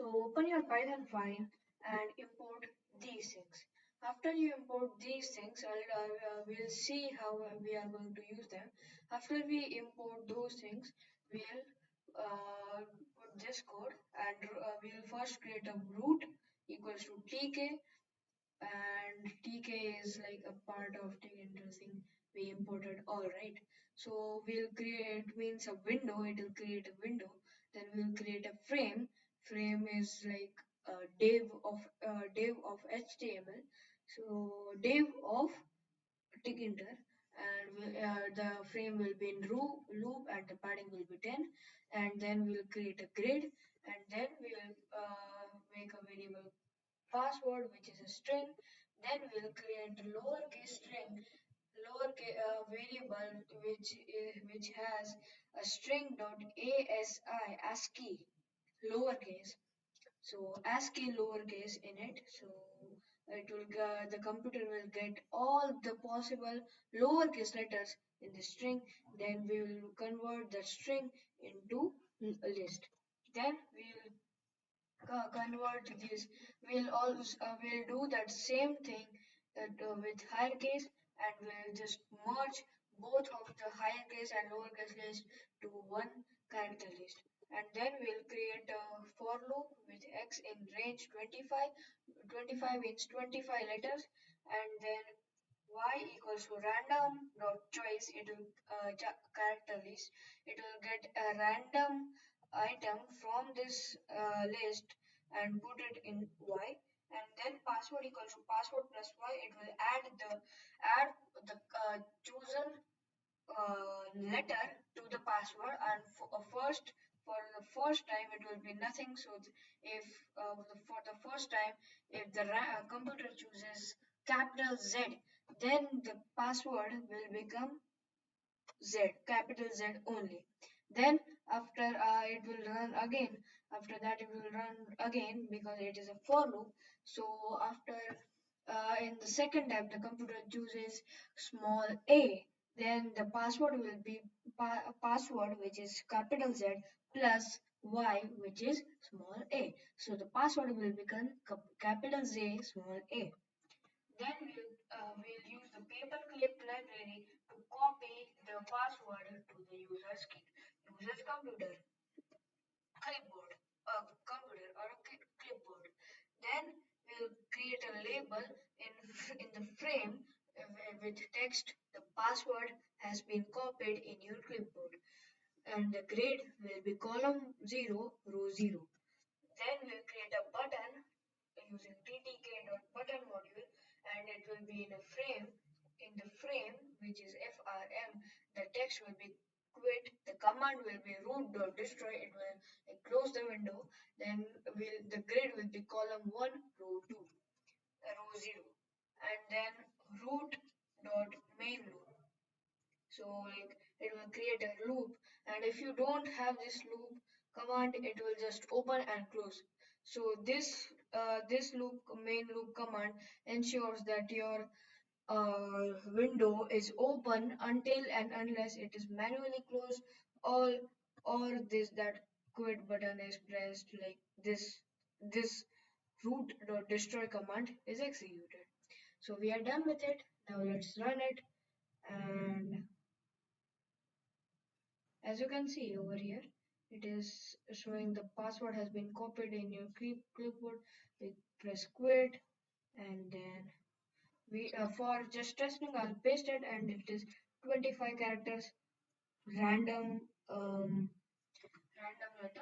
So open your Python file and import these things. After you import these things, we'll see how we are going to use them. After we import those things, we'll put this code and we'll first create a root equals to tk, and tk is like a part of tkinter thing we imported. All right, so we'll create means a window, it will create a window. Then we'll create a frame. Frame is like a div of html, so div of tkinter, and the frame will be in loop and the padding will be 10. And then we'll create a grid, and then we'll make a variable password which is a string. Then we'll create a lowercase string, lowercase variable which has a string dot ASCII lowercase. So ASCII lowercase in it. So it will the computer will get all the possible lowercase letters in the string. Then we will convert the string into a list. Then we'll convert this. We'll do that same thing with higher case, and we'll just merge both of the higher case and lowercase list to one character list. And then we'll create a for loop with x in range 25 means 25 letters, and then y equals to random.choice. It will character list. It will get a random item from this list and put it in y. And then password equals to password plus y. It will add the chosen letter to the password, and for the first time it will be nothing. So if for the first time, if the computer chooses capital Z, then the password will become Z, capital Z only. Then after it will run again. After that it will run again because it is a for loop. So after in the second step the computer chooses small a, then the password will be password which is capital Z plus y which is small a. So the password will become capital Z small a. Then we'll use the paperclip library to copy the password to the user's computer, clipboard, computer or a clipboard. Then we'll create a label in the frame with text. The password has been copied in your clipboard, and the grade will be column 0, row 0. Then we'll create a button using ttk.Button module, and it will be in a frame. In the frame, which is frm, the text will be quit. The command will be root.destroy. It will close the window. Then the grid will be column 1, row 2, row 0, and then root.main loop. So like it will create a loop, and if you don't have this loop command, it will just open and close. So this main loop command ensures that your window is open until and unless it is manually closed, all or this that quit button is pressed. Like this root.destroy command is executed. So we are done with it. Now let's run it. And as you can see over here, it is showing the password has been copied in your clipboard. We press quit, and then we for just testing I'll paste it, and it is 25 characters random random letter.